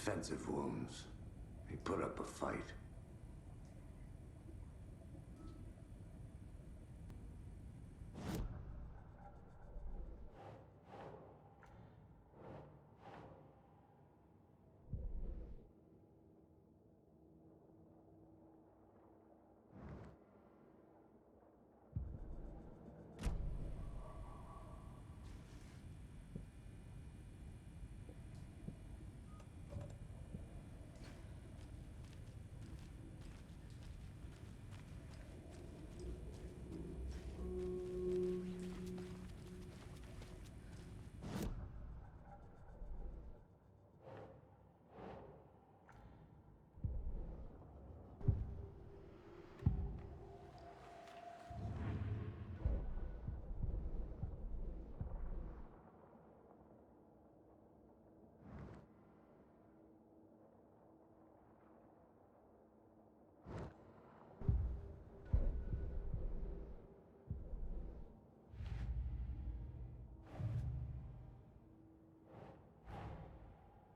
defensive wounds. He put up a fight.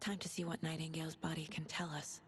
Time to see what Nightingale's body can tell us.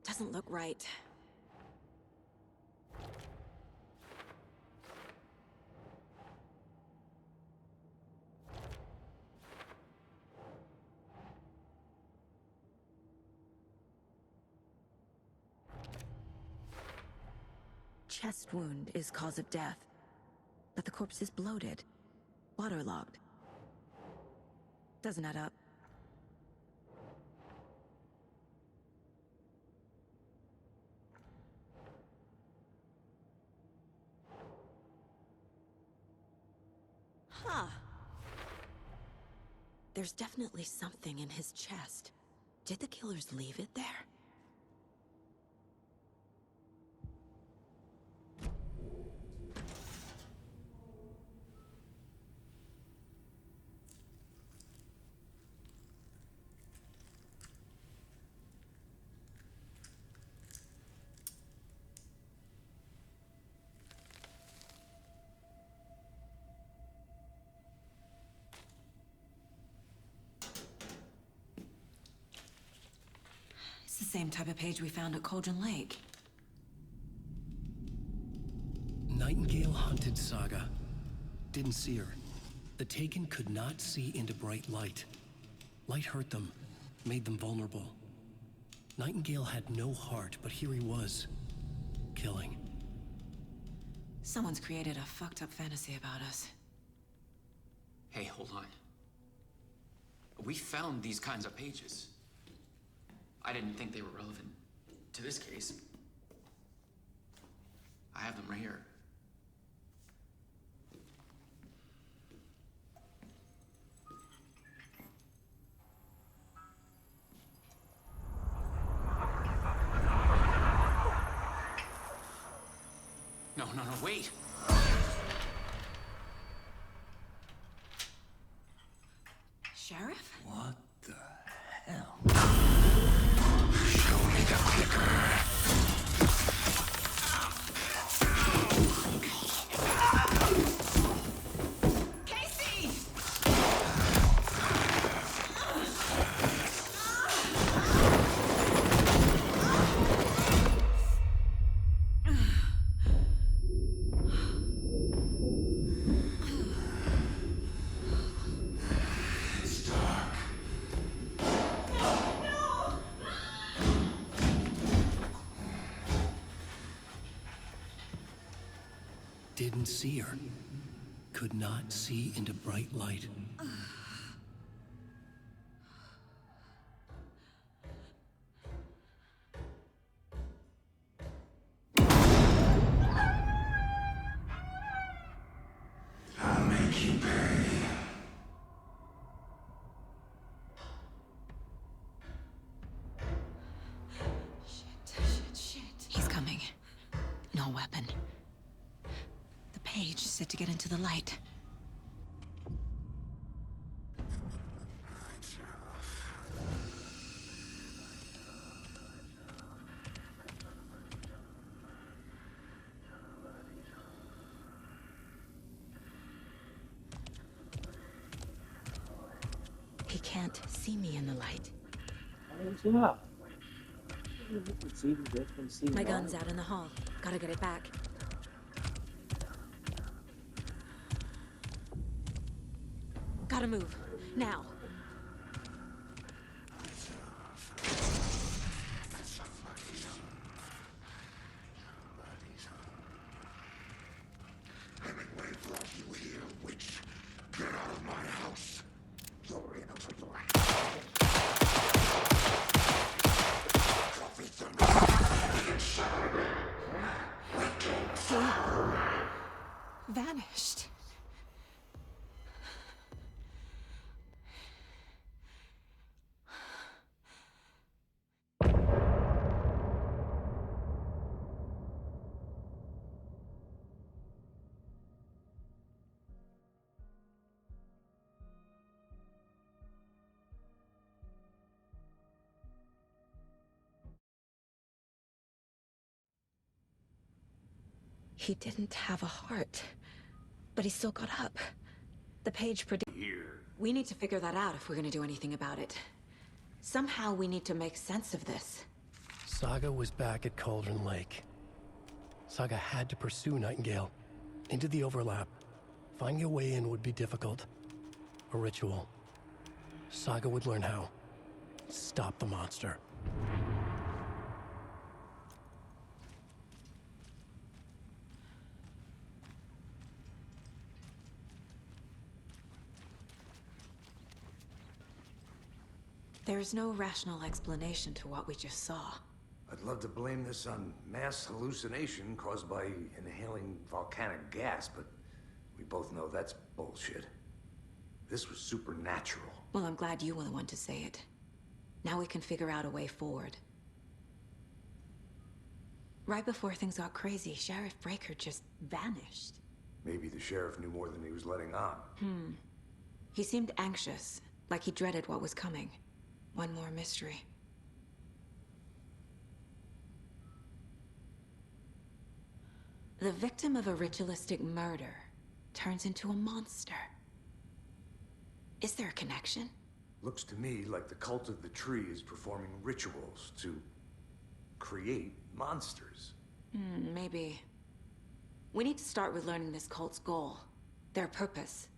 Doesn't look right. Chest wound is cause of death, but the corpse is bloated, waterlogged. Doesn't add up. Huh. There's definitely something in his chest. Did the killers leave it there? It's the same type of page we found at Cauldron Lake. Nightingale hunted Saga. Didn't see her. The Taken could not see into bright light. Light hurt them, made them vulnerable. Nightingale had no heart, but here he was, killing. Someone's created a fucked up fantasy about us. Hey, hold on. We found these kinds of pages. I didn't think they were relevant to this case. I have them right here. No, wait! Sheriff? What the hell? Show me the clicker. Didn't see her. could not see into bright light. I'll make you pay. Shit. He's coming. No weapon. The page said to get into the light. He can't see me in the light. Ja. My gun's out in the hall. Gotta get it back. Gotta move. Now. Hemingway brought you here, witch. Get out of my house. You're in over your He vanished. He didn't have a heart, but he still got up. The page predicted. here. We need to figure that out if we're gonna do anything about it. Somehow we need to make sense of this. Saga was back at Cauldron Lake. Saga had to pursue Nightingale into the overlap. Finding a way in would be difficult. A ritual. Saga would learn how. Stop the monster. There's no rational explanation to what we just saw. I'd love to blame this on mass hallucination caused by inhaling volcanic gas, but we both know that's bullshit. This was supernatural. Well, I'm glad you were the one to say it. Now we can figure out a way forward. Right before things got crazy, Sheriff Breaker just vanished. Maybe the sheriff knew more than he was letting on. He seemed anxious, like he dreaded what was coming. One more mystery. The victim of a ritualistic murder turns into a monster. Is there a connection? Looks to me like the cult of the tree is performing rituals to create monsters. Maybe. We need to start with learning this cult's goal. Their purpose.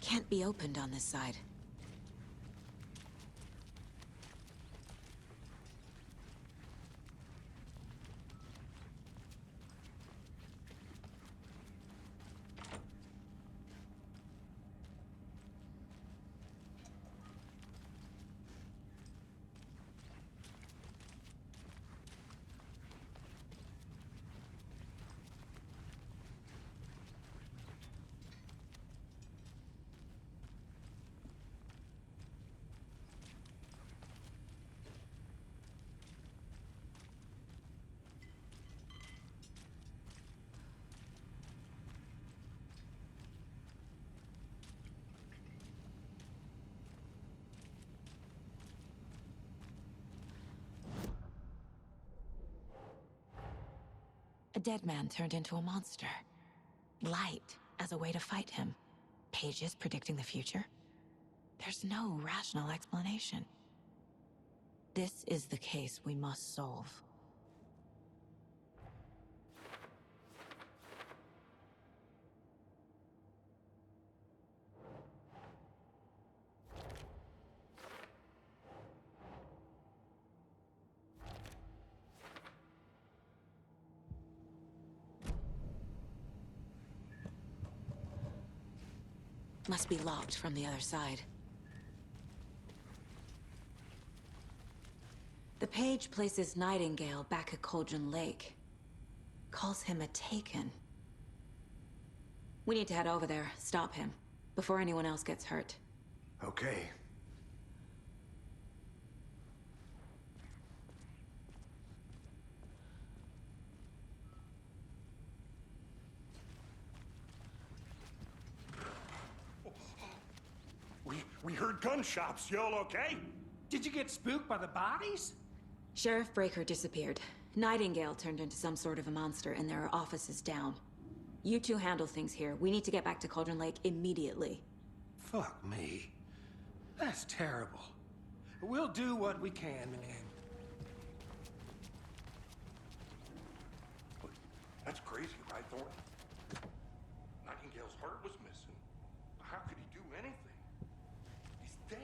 Can't be opened on this side. A dead man turned into a monster. Light as a way to fight him. Pages predicting the future? There's no rational explanation. This is the case we must solve. Must be locked from the other side. The page places Nightingale back at Cauldron Lake. Calls him a Taken. We need to head over there, stop him, before anyone else gets hurt. Okay. We heard gunshots. Y'all okay? Did you get spooked by the bodies? Sheriff Breaker disappeared. Nightingale turned into some sort of a monster, and there are offices down. You two handle things here. We need to get back to Cauldron Lake immediately. Fuck me. That's terrible. We'll do what we can, man. That's crazy, right, Thornton? Nightingale's heart was missing. How could he do anything? He's dead.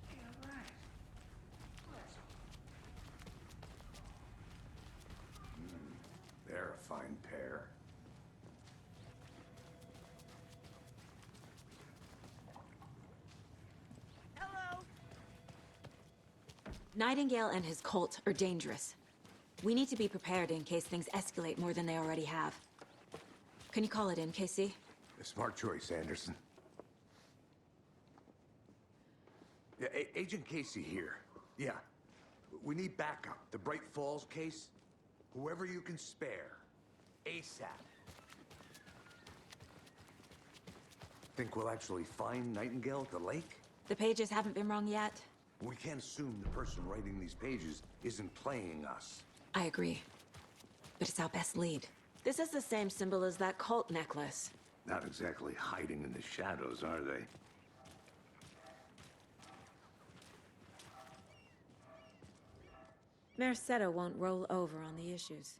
Yeah, right. They're a fine pair. Nightingale and his cult are dangerous. We need to be prepared in case things escalate more than they already have. Can you call it in, Casey? A smart choice, Anderson. Yeah, Agent Casey here. Yeah. We need backup. The Bright Falls case. Whoever you can spare. ASAP. Think we'll actually find Nightingale at the lake? The pages haven't been wrong yet. We can't assume the person writing these pages isn't playing us. I agree. But it's our best lead. This is the same symbol as that cult necklace. Not exactly hiding in the shadows, are they? Merced won't roll over on the issues.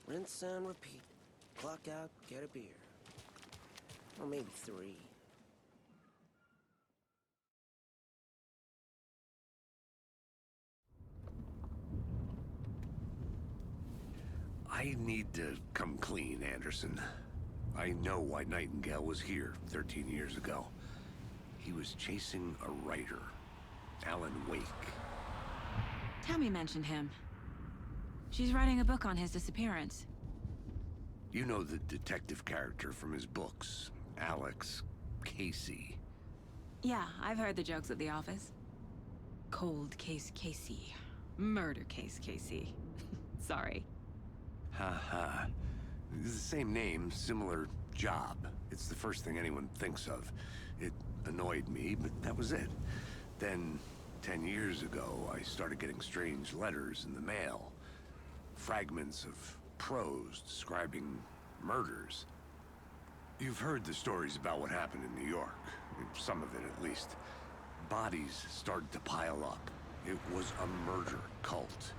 Rinse and repeat. Clock out, get a beer. Or maybe 3. I need to come clean, Anderson. I know why Nightingale was here 13 years ago. He was chasing a writer, Alan Wake. Tammy mentioned him. She's writing a book on his disappearance. You know the detective character from his books, Alex Casey. Yeah, I've heard the jokes at the office. Cold case Casey. Murder case Casey. Sorry. Ha ha. It's the same name, similar job. It's the first thing anyone thinks of. It annoyed me, but that was it. Then, 10 years ago, I started getting strange letters in the mail. Fragments of prose describing murders. You've heard the stories about what happened in New York. Some of it, at least. Bodies started to pile up. It was a murder cult.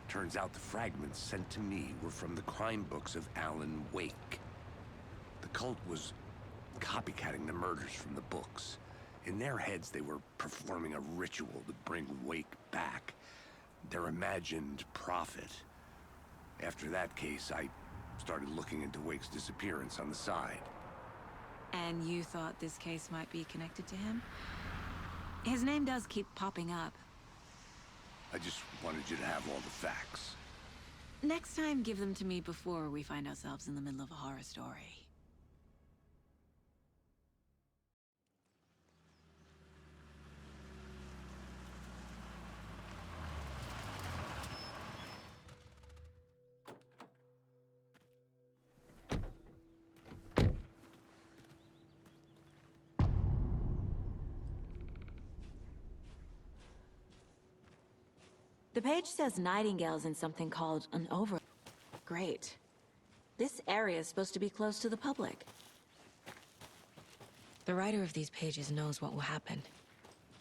Turns out the fragments sent to me were from the crime books of Alan Wake. The cult was copycatting the murders from the books. In their heads, they were performing a ritual to bring Wake back. Their imagined prophet. After that case, I started looking into Wake's disappearance on the side. And you thought this case might be connected to him? His name does keep popping up. I just wanted you to have all the facts. Next time, give them to me before we find ourselves in the middle of a horror story. The page says Nightingale's in something called an over... Great. This area is supposed to be closed to the public. The writer of these pages knows what will happen.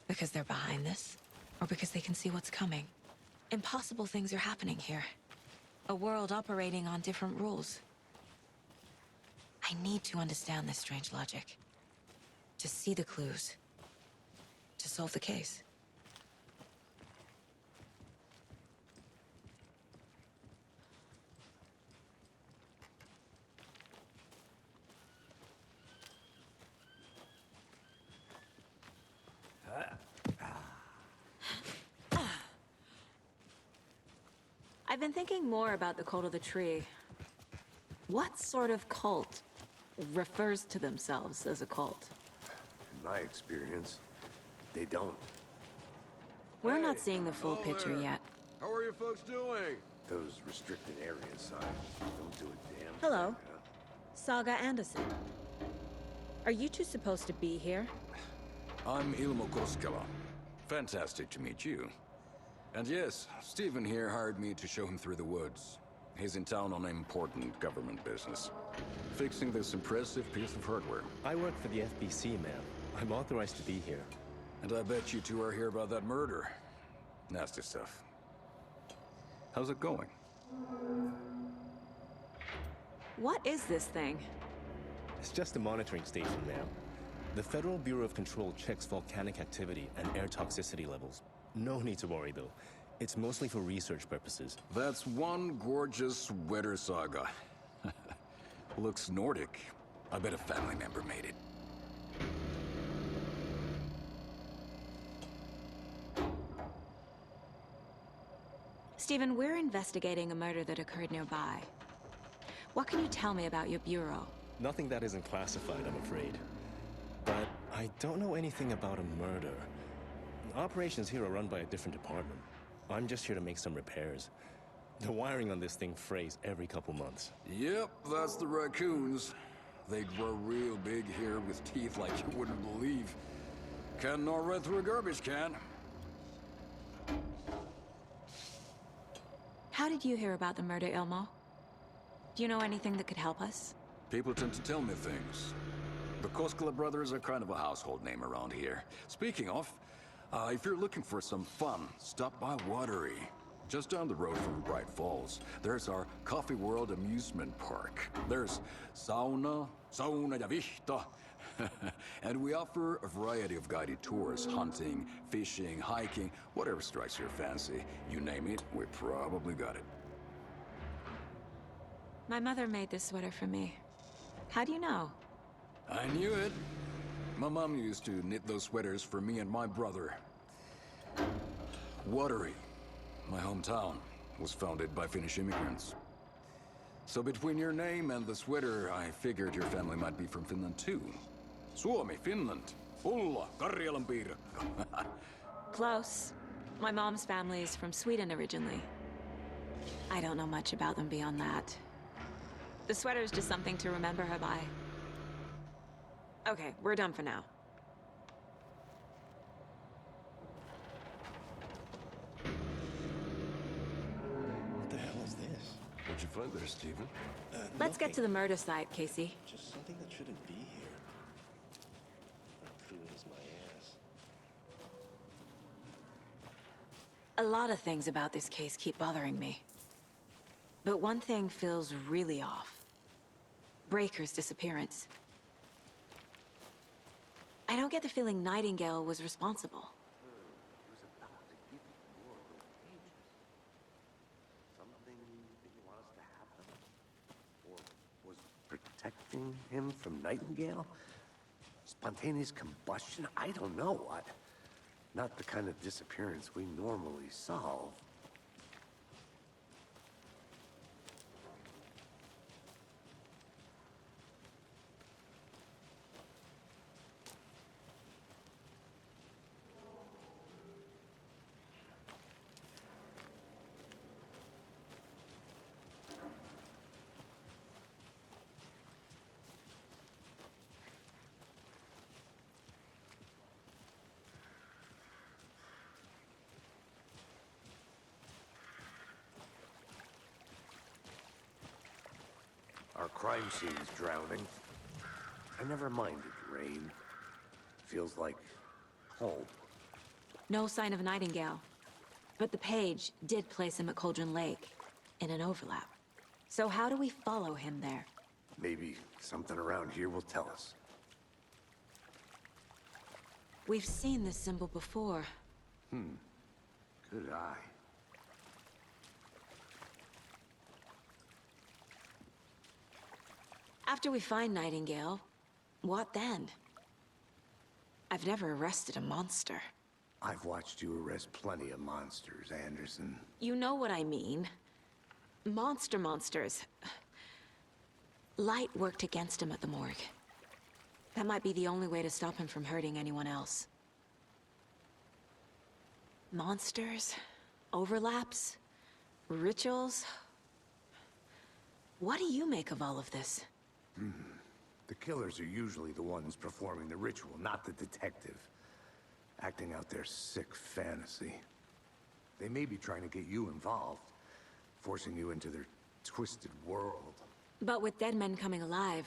Because they're behind this, or because they can see what's coming. Impossible things are happening here. A world operating on different rules. I need to understand this strange logic. To see the clues. To solve the case. I've been thinking more about the cult of the tree. What sort of cult refers to themselves as a cult? In my experience, they don't. We're not seeing the full picture yet. How are you folks doing? Those restricted areas, son, don't do a damn Hello. thing, huh? Saga Anderson. Are you two supposed to be here? I'm Ilmo Koskela. Fantastic to meet you. And yes, Stephen here hired me to show him through the woods. He's in town on important government business. Fixing this impressive piece of hardware. I work for the FBC, ma'am. I'm authorized to be here. And I bet you two are here about that murder. Nasty stuff. How's it going? What is this thing? It's just a monitoring station, ma'am. The Federal Bureau of Control checks volcanic activity and air toxicity levels. No need to worry, though. It's mostly for research purposes. That's one gorgeous weather saga. Looks Nordic. I bet a family member made it. Stephen, we're investigating a murder that occurred nearby. What can you tell me about your bureau? Nothing that isn't classified, I'm afraid. But I don't know anything about a murder. Operations here are run by a different department. I'm just here to make some repairs. The wiring on this thing frays every couple months. Yep, that's the raccoons. They grow real big here with teeth like you wouldn't believe. Can't gnaw right through a garbage can. How did you hear about the murder, Ilmo? Do you know anything that could help us? People tend to tell me things. The Koskela brothers are kind of a household name around here. Speaking of, if you're looking for some fun, stop by Watery. Just down the road from Bright Falls, there's our Coffee World amusement park. There's sauna ja vihta. And we offer a variety of guided tours, hunting, fishing, hiking, whatever strikes your fancy. You name it, we probably got it. My mother made this sweater for me. How do you know? I knew it. My mom used to knit those sweaters for me and my brother. Watery, my hometown, was founded by Finnish immigrants. So between your name and the sweater, I figured your family might be from Finland too. Suomi, Finland. Ulla, Karjalan piirakka. Close. My mom's family is from Sweden originally. I don't know much about them beyond that. The sweater is just something to remember her by. Okay, we're done for now. What the hell is this? What'd you find there, Stephen? Let's get to the murder site, Casey. Just something that shouldn't be here. How true is my ass? A lot of things about this case keep bothering me. But one thing feels really off. Breaker's disappearance. I don't get the feeling Nightingale was responsible. He was about to give you more of those pages. Something didn't want us to happen? Or was protecting him from Nightingale? Spontaneous combustion? I don't know. Not the kind of disappearance we normally solve. crime scene's drowning. I never minded rain. Feels like home. No sign of Nightingale. But the page did place him at Cauldron Lake, in an overlap. So how do we follow him there? Maybe something around here will tell us. We've seen this symbol before. Good eye. After we find Nightingale, what then? I've never arrested a monster. I've watched you arrest plenty of monsters, Anderson. You know what I mean. Monsters. Light worked against him at the morgue. That might be the only way to stop him from hurting anyone else. Monsters? Overlaps? Rituals? What do you make of all of this? The killers are usually the ones performing the ritual, not the detective. Acting out their sick fantasy. They may be trying to get you involved, forcing you into their twisted world. But with dead men coming alive,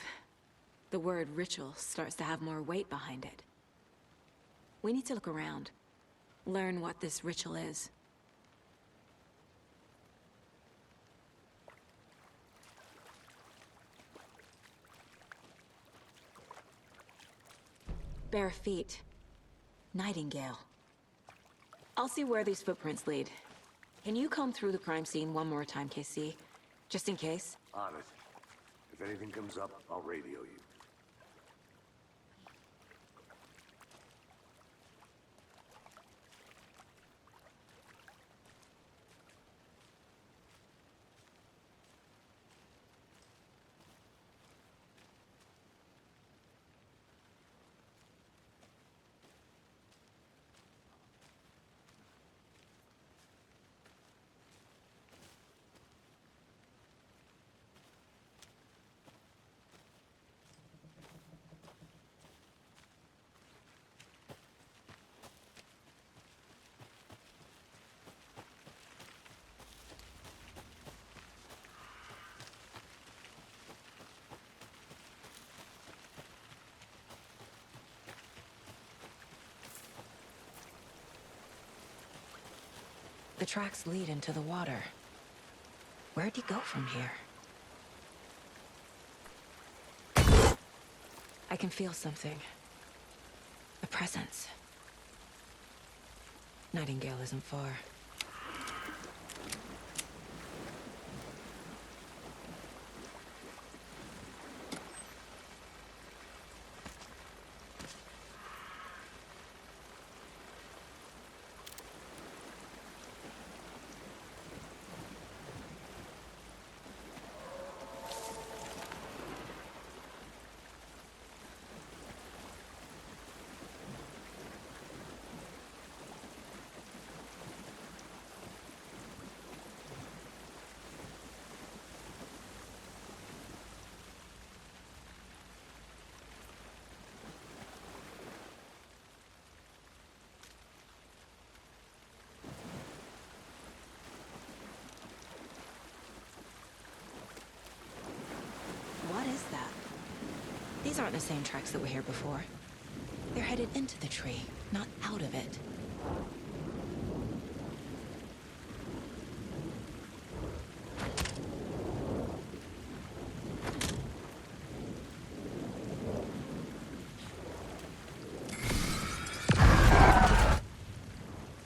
the word ritual starts to have more weight behind it. We need to look around. Learn what this ritual is. Bare feet. Nightingale. I'll see where these footprints lead. Can you comb through the crime scene one more time, KC? Just in case? On it. If anything comes up, I'll radio you. The tracks lead into the water. Where'd he go from here? I can feel something. A presence. Nightingale isn't far. What is that? These aren't the same tracks that were here before. They're headed into the tree, not out of it.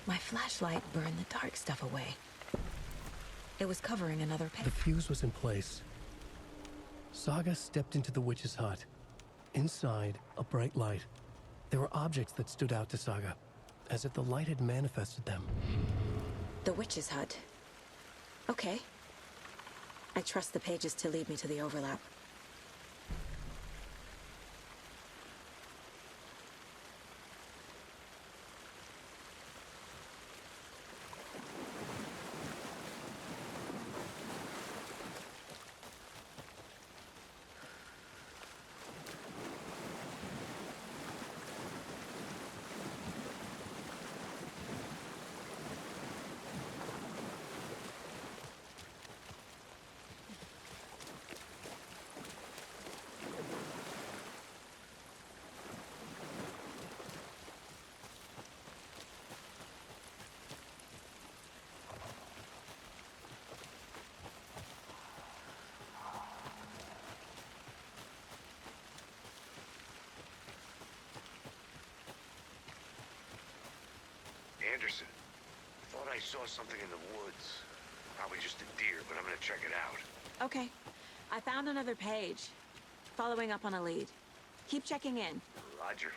My flashlight burned the dark stuff away. It was covering another page. The fuse was in place. Saga stepped into the witch's hut. Inside, a bright light. There were objects that stood out to Saga, as if the light had manifested them. The witch's hut. Okay. I trust the pages to lead me to the overlap. Anderson. Thought I saw something in the woods. Probably just a deer, but I'm gonna check it out. Okay. I found another page. Following up on a lead. Keep checking in. Roger.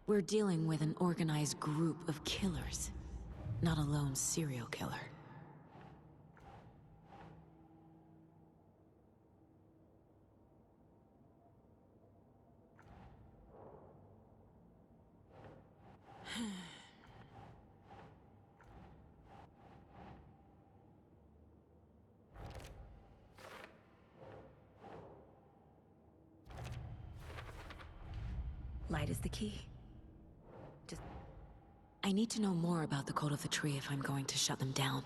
We're dealing with an organized group of killers, not a lone serial killer. Light is the key. I need to know more about the Code of the Tree if I'm going to shut them down.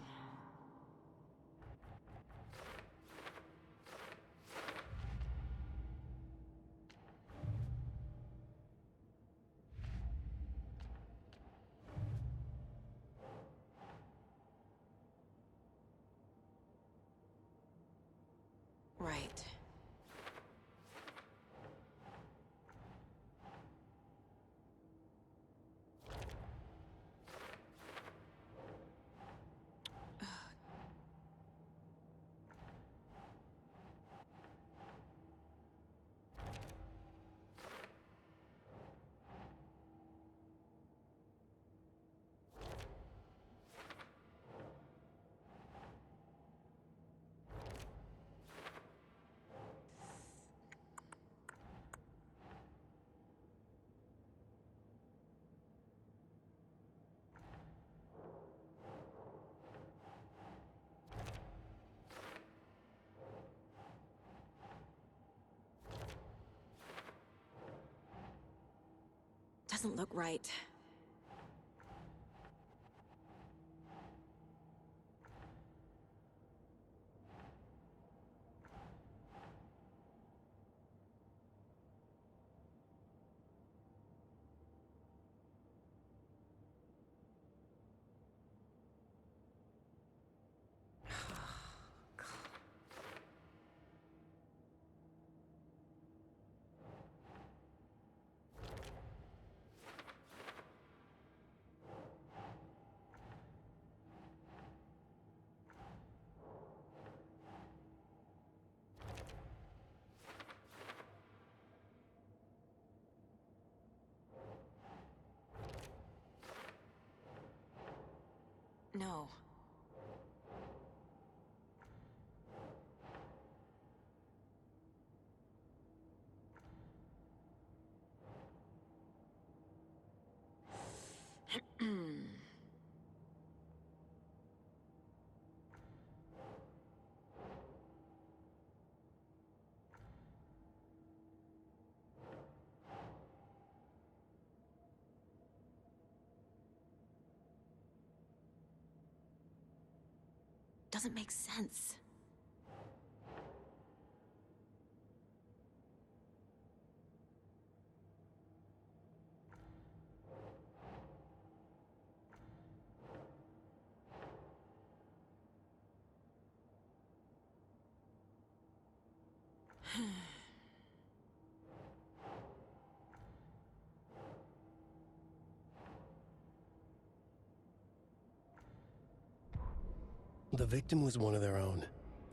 Right. Doesn't look right. No. Doesn't make sense. The victim was one of their own.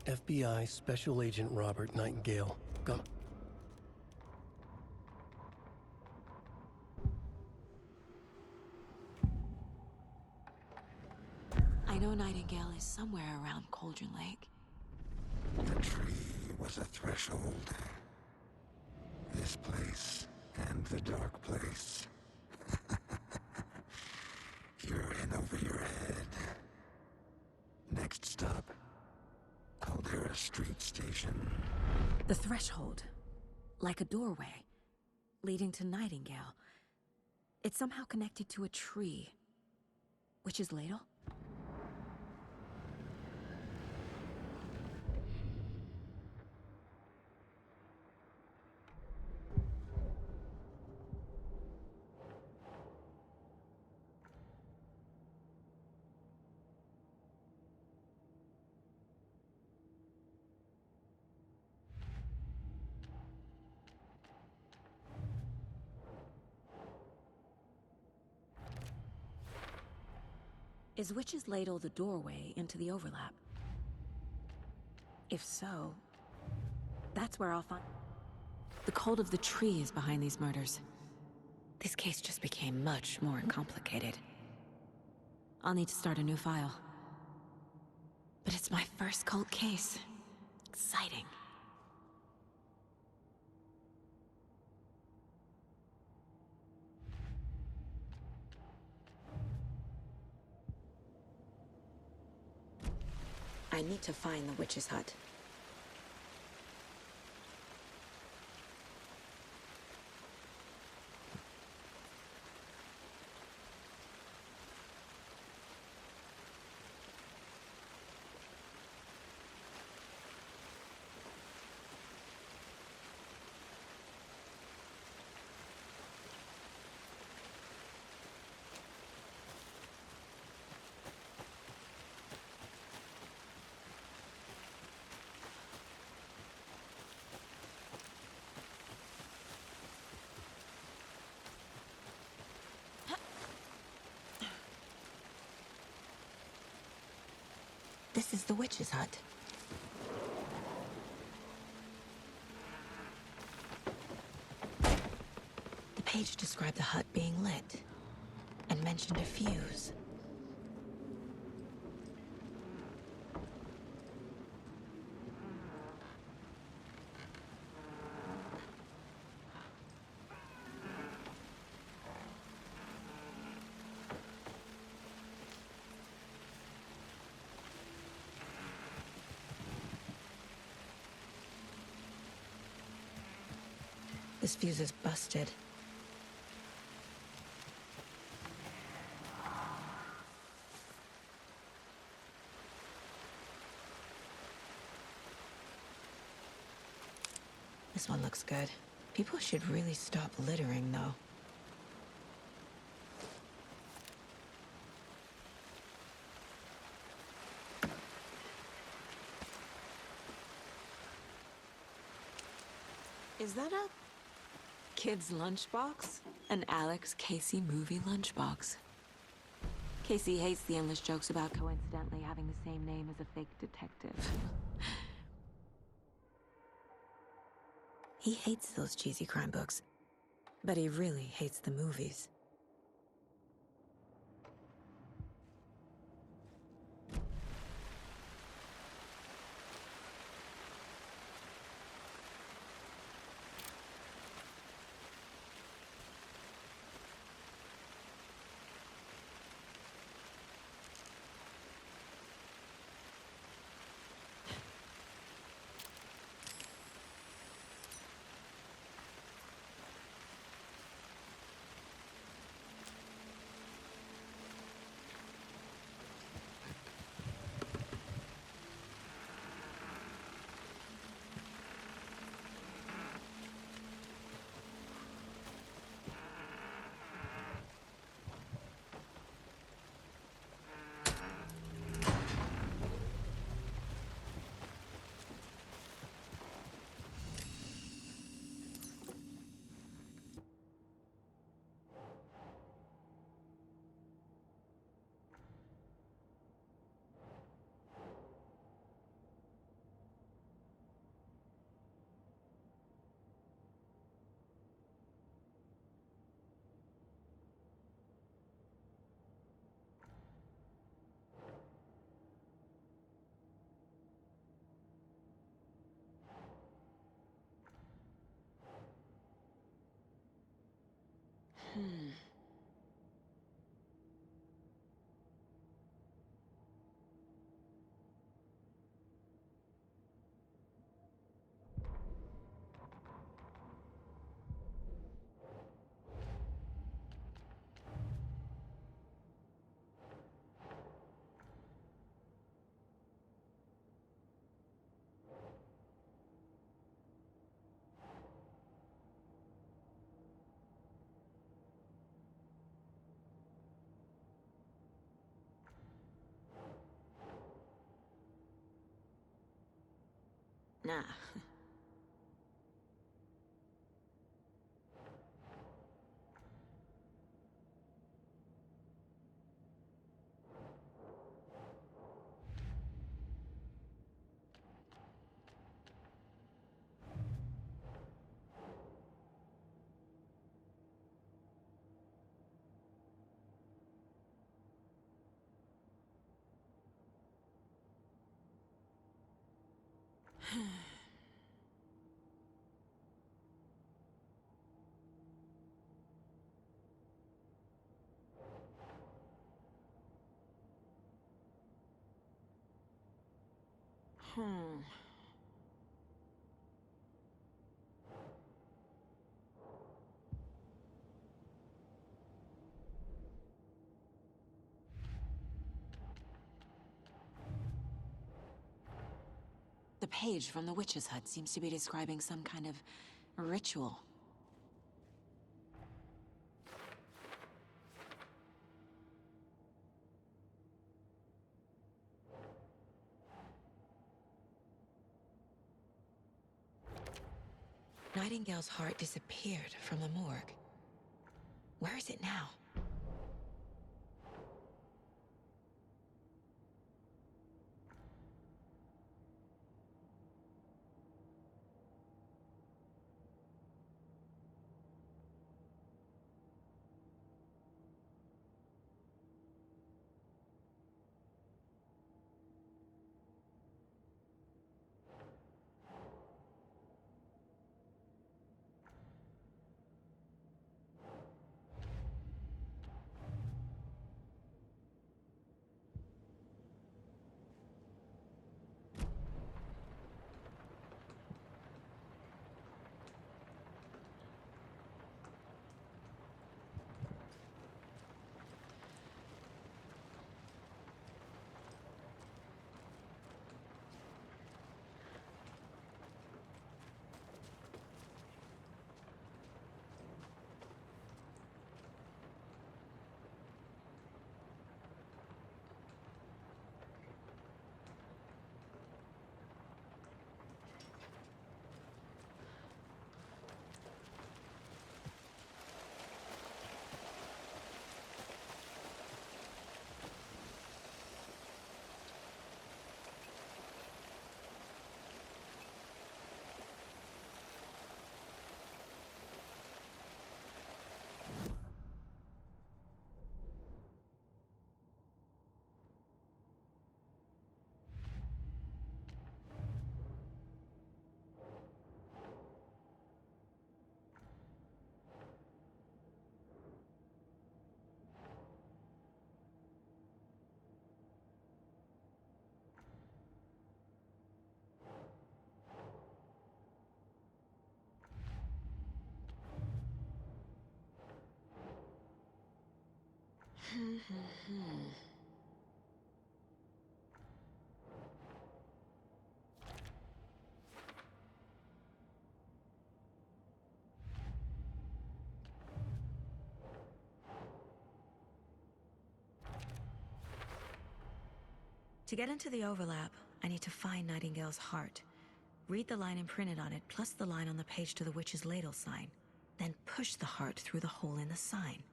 FBI Special Agent Robert Nightingale. Come. I know Nightingale is somewhere around Cauldron Lake. The tree was a threshold. This place and the dark place. You're in over your head. Next stop, Caldera Street Station. The threshold. Like a doorway. Leading to Nightingale. It's somehow connected to a tree. Witch's Ladle? Is Witch's Ladle the doorway into the overlap? If so, that's where I'll find... The cult of the tree is behind these murders. This case just became much more complicated. I'll need to start a new file. But it's my first cult case. Exciting. I need to find the witch's hut. This is the witch's hut. The page described the hut being lit, and mentioned a fuse. This fuse is busted. This one looks good. People should really stop littering, though. Is that a kid's lunchbox? An Alex Casey movie lunchbox. Casey hates the endless jokes about coincidentally having the same name as a fake detective. He hates those cheesy crime books, but he really hates the movies. Nah. The page from the witch's hut seems to be describing some kind of ritual. Nightingale's heart disappeared from the morgue. Where is it now? To get into the overlap, I need to find Nightingale's heart. Read the line imprinted on it, plus the line on the page to the witch's ladle sign. Then push the heart through the hole in the sign.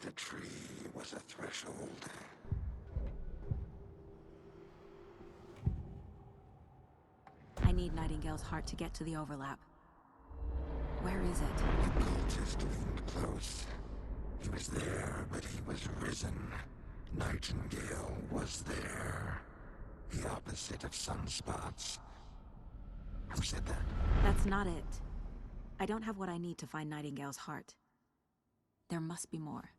The tree was a threshold. I need Nightingale's heart to get to the overlap. Where is it? The cultist leaned close. He was there, but he was risen. Nightingale was there. The opposite of sunspots. Who said that? That's not it. I don't have what I need to find Nightingale's heart. There must be more.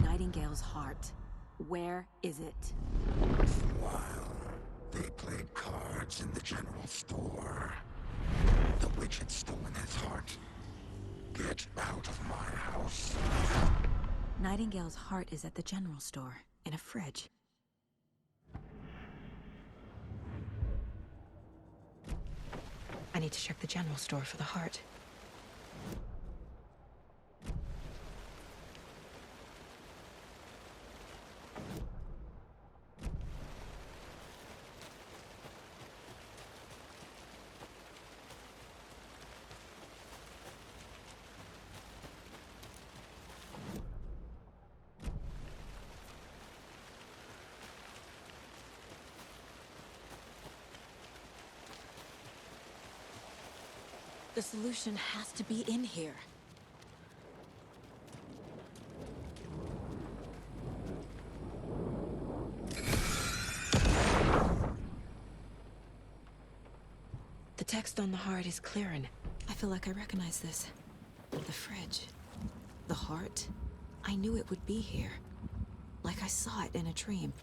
Nightingale's heart. Where is it? While they played cards in the general store, the witch had stolen his heart. Get out of my house. Nightingale's heart is at the general store, in a fridge. I need to check the general store for the heart. The solution has to be in here. The text on the heart is clearing. I feel like I recognize this. The fridge. The heart. I knew it would be here. Like I saw it in a dream.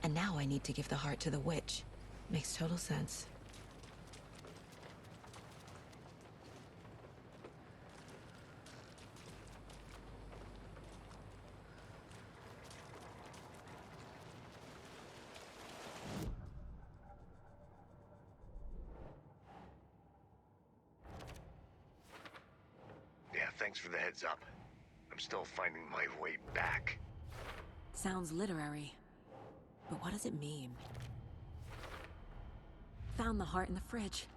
And now I need to give the heart to the witch. Makes total sense. Yeah, thanks for the heads up. I'm still finding my way back. Sounds literary. But what does it mean? Found the heart in the fridge.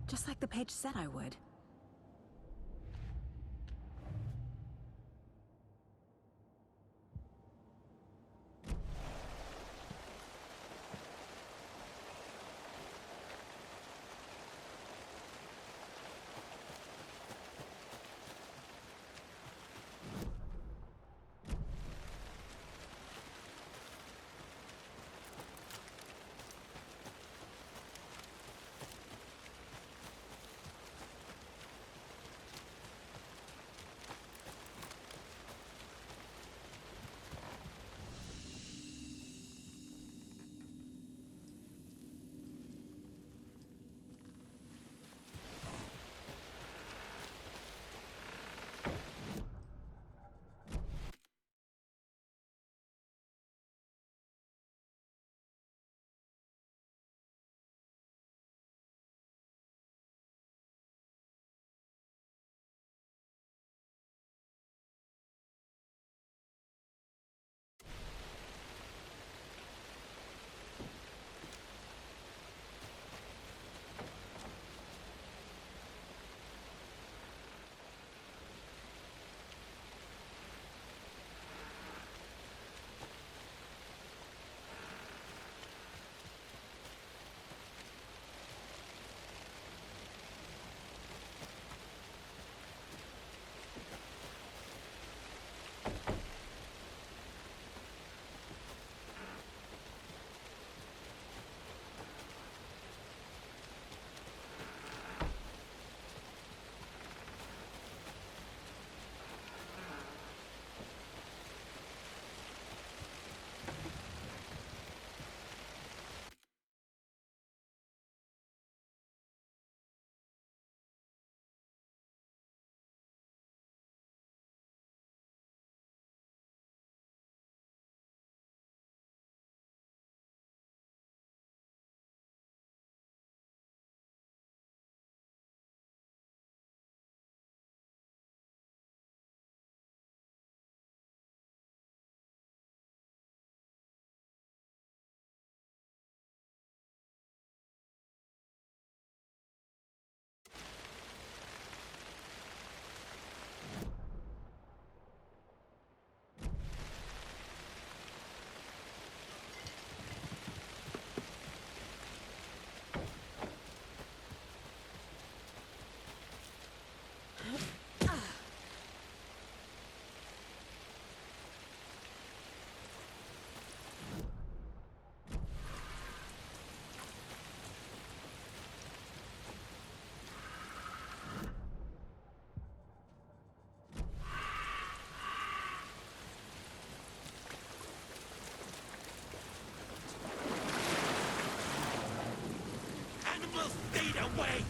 Just like the page said I would. will fade away!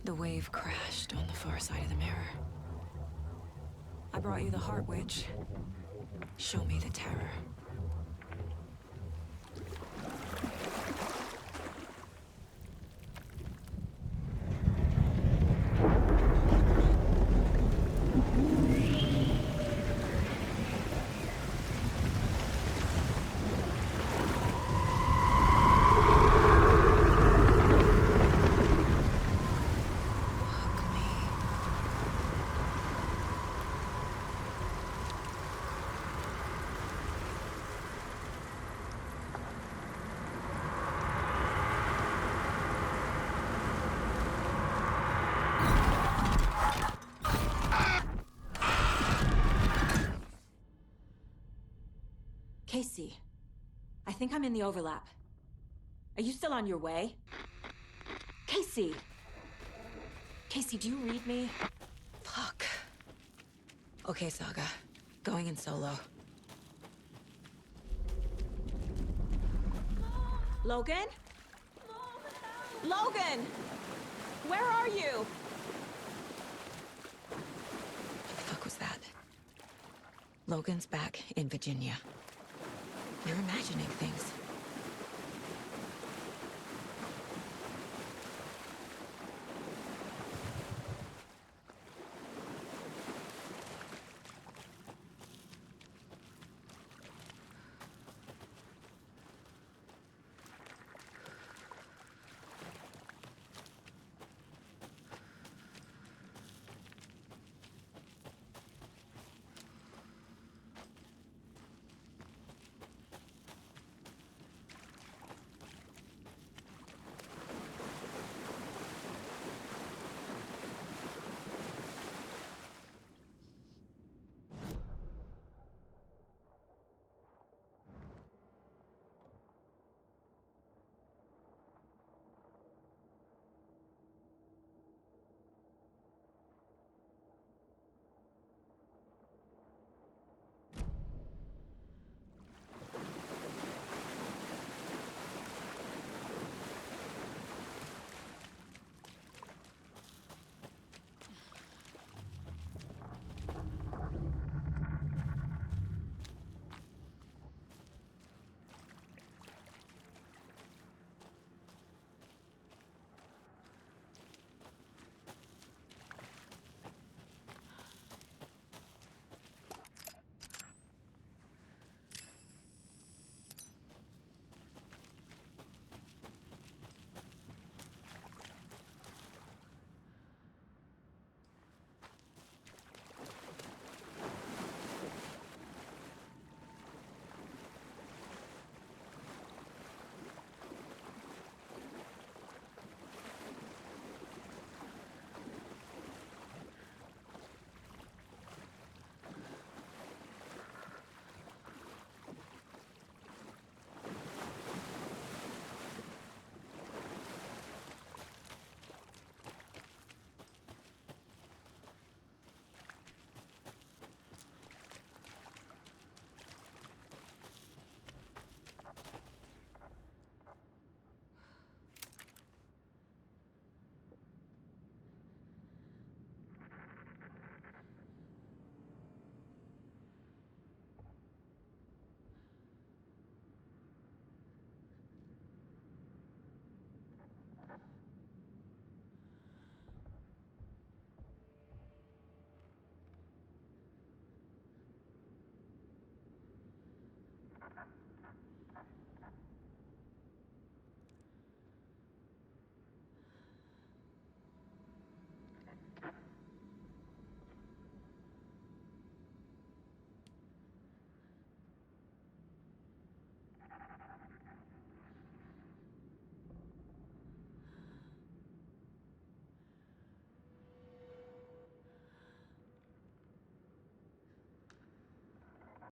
The wave crashed on the far side of the mirror. I brought you the Heart Witch. Show me the terror. Casey, I think I'm in the overlap. Are you still on your way? Casey! Casey, do you read me? Fuck. Okay, Saga. Going in solo. Logan? Logan! Where are you? What the fuck was that? Logan's back in Virginia. You're imagining things.